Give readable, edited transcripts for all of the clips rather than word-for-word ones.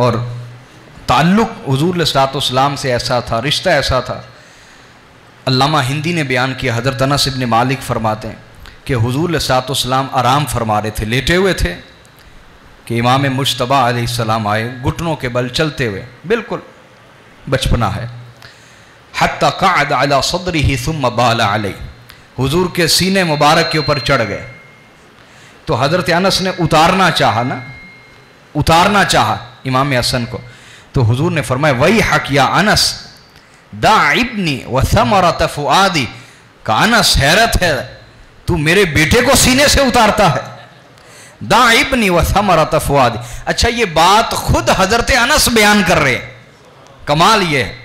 اور تعلق حضور علیہ الصلوۃ والسلام سے ایسا تھا، رشتہ ایسا تھا۔ علامہ ہندی نے بیان کیا، حضرت انس ابن مالک فرماتے ہیں کہ حضور علیہ الصلوۃ والسلام آرام فرما رہے تھے، لیٹے ہوئے تھے کہ امام مجتبی علیہ السلام آئے، گھٹنوں کے بل چلتے ہوئے، بالکل بچپنا ہے۔ حتی قعد علی صدرہ ثم بال علیہ، حضور کے سینے مبارک کے اوپر چڑھ گئے۔ تو حضرت انس نے اتارنا چاہا امام حسن کو، تو حضور نے فرمایا ویحک یا انس دع ابنی وثمرۃ فؤادی، کہ انس حیرت ہے تو میرے بیٹے کو سینے سے اتارتا ہے، دع ابنی وثمرۃ فؤادی۔ اچھا یہ بات خود حضرت انس بیان کر رہے ہیں، کمال یہ ہے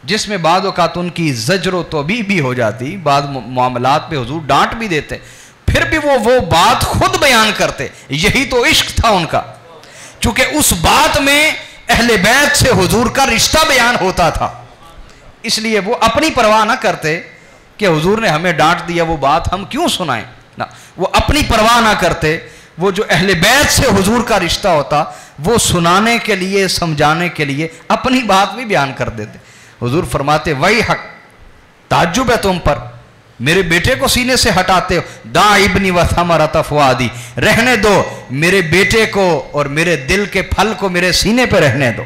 جس میں بعض اوقات ان کی زجر و توبیخ بھی ہو جاتی، بعض معاملات پہ حضور ڈانٹ بھی دیتے، پھر بھی وہ بات خود بیان کرتے۔ یہی تو عشق تھا ان کا، چونکہ اس بات میں اہل بیت سے حضور کا رشتہ بیان ہوتا تھا، اس لیے وہ اپنی پرواہ نہ کرتے کہ حضور نے ہمیں ڈانٹ دیا، وہ بات ہم کیوں سنائیں، نہ وہ اپنی پرواہ نہ کرتے، وہ جو اہل بیت سے حضور کا رشتہ ہوتا وہ سنانے کے لیے، سمجھانے کے لیے اپنی بات بھی بیان کر دیتے۔ حضور فرماتے ویحک، تعجب ہے تم پر، میرے بیٹے کو سینے سے ہٹاتے ہو، دع ابنی وثمرۃ فؤادی، رہنے دو میرے بیٹے کو اور میرے دل کے پھل کو میرے سینے پہ رہنے دو۔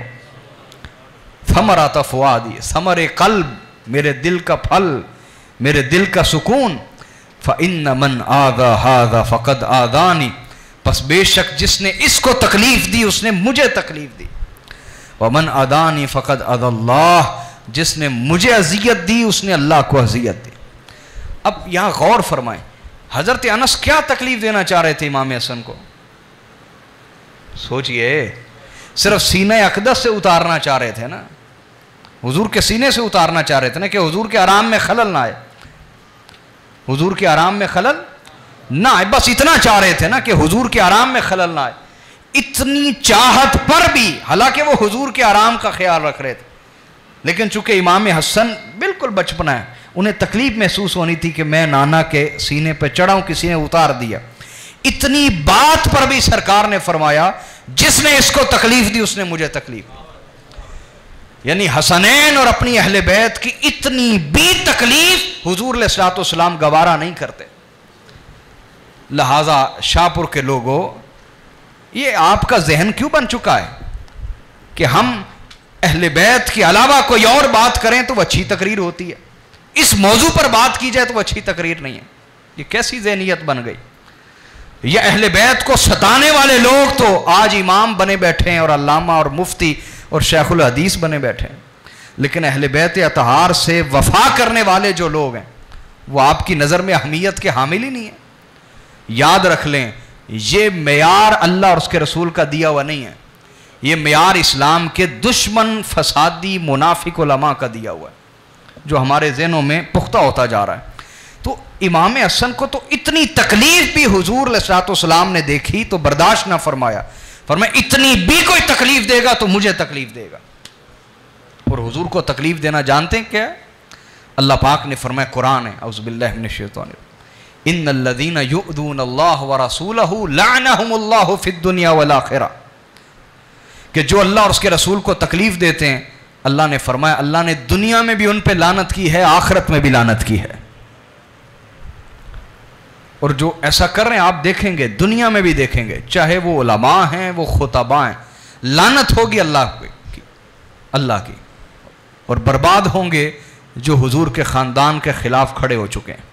ثمرۃ فؤادی، ثمر قلب، میرے دل کا پھل، میرے دل کا سکون۔ فإن من آذى هذا فقد آذاني، پس بے شک جس نے اس کو تکلیف دی اس نے مجھے تکلیف دی۔ ومن آذاني فقد آذى اللہ، جس نے مجھے اذیت دی اس نے اللہ کو اذیت دی۔ اب یہاں غور فرمائیں، حضرت انس کیا تکلیف دینا چاہ رہے تھے امام حسن کو؟ سوچئے، صرف سینہ اقدس سے اتارنا چاہ رہے تھے نا، حضور کے سینے سے اتارنا چاہ رہے تھے نا، کہ حضور کے آرام میں خلل نہ آئے، حضور کے آرام میں خلل نہ آئے، بس اتنا چاہ رہے تھے نا کہ حضور کے آرام میں خلل نہ آئے۔ اتنی چاہت پر بھی، حالانکہ وہ حضور کے آرام کا خیال رکھ رہے تھے، لیکن چونکہ امام حسن بالکل بچپنا ہے، انہیں تکلیف محسوس ہونی تھی کہ میں نانا کے سینے پہ چڑھا ہوں، کسی نے اتار دیا۔ اتنی بات پر بھی سرکار نے فرمایا جس نے اس کو تکلیف دی اس نے مجھے تکلیف دی۔ یعنی حسنین اور اپنی اہل بیت کی اتنی بھی تکلیف حضور علیہ الصلوۃ والسلام گوارا نہیں کرتے۔ لہٰذا شاہپور کے لوگوں، یہ آپ کا ذہن کیوں بن چکا ہے کہ ہم اہل بیت کے علاوہ کوئی اور بات کریں تو وہ اچھی تقریر ہوتی ہے، اس موضوع پر بات کی جائے تو وہ اچھی تقریر نہیں ہے؟ یہ کیسی ذہنیت بن گئی؟ یہ اہل بیت کو ستانے والے لوگ تو آج امام بنے بیٹھے ہیں اور علامہ اور مفتی اور شیخ الحدیث بنے بیٹھے ہیں، لیکن اہل بیت اطہار سے وفا کرنے والے جو لوگ ہیں وہ آپ کی نظر میں اہمیت کے حامل ہی نہیں ہیں۔ یاد رکھ لیں، یہ معیار اللہ اور اس کے رسول کا دیا ہوا نہیں ہے، یہ معیار اسلام کے دشمن، فسادی، منافق علماء کا دیا ہوا ہے، جو ہمارے ذہنوں میں پختہ ہوتا جا رہا ہے۔ تو امام حسن کو تو اتنی تکلیف بھی حضور علیہ الصلوۃ والسلام نے دیکھی تو برداشت نہ فرمایا، فرمایا اتنی بھی کوئی تکلیف دے گا تو مجھے تکلیف دے گا۔ اور حضور کو تکلیف دینا جانتے ہیں کیا ہے؟ اللہ پاک نے فرمایا، قرآن ہے، اعوذ باللہ من الشیطان الرجیم، ان الذین یؤذون اللہ ورسولہ لعنہم اللہ فی الدنیا والآخرہ، کہ جو اللہ اور اس کے رسول کو تکلیف دیتے ہیں، اللہ نے فرمایا اللہ نے دنیا میں بھی ان پہ لعنت کی ہے، آخرت میں بھی لعنت کی ہے۔ اور جو ایسا کر رہے ہیں آپ دیکھیں گے، دنیا میں بھی دیکھیں گے، چاہے وہ علماء ہیں، وہ خطباء ہیں، لعنت ہوگی اللہ کی، اور برباد ہوں گے جو حضور کے خاندان کے خلاف کھڑے ہو چکے ہیں۔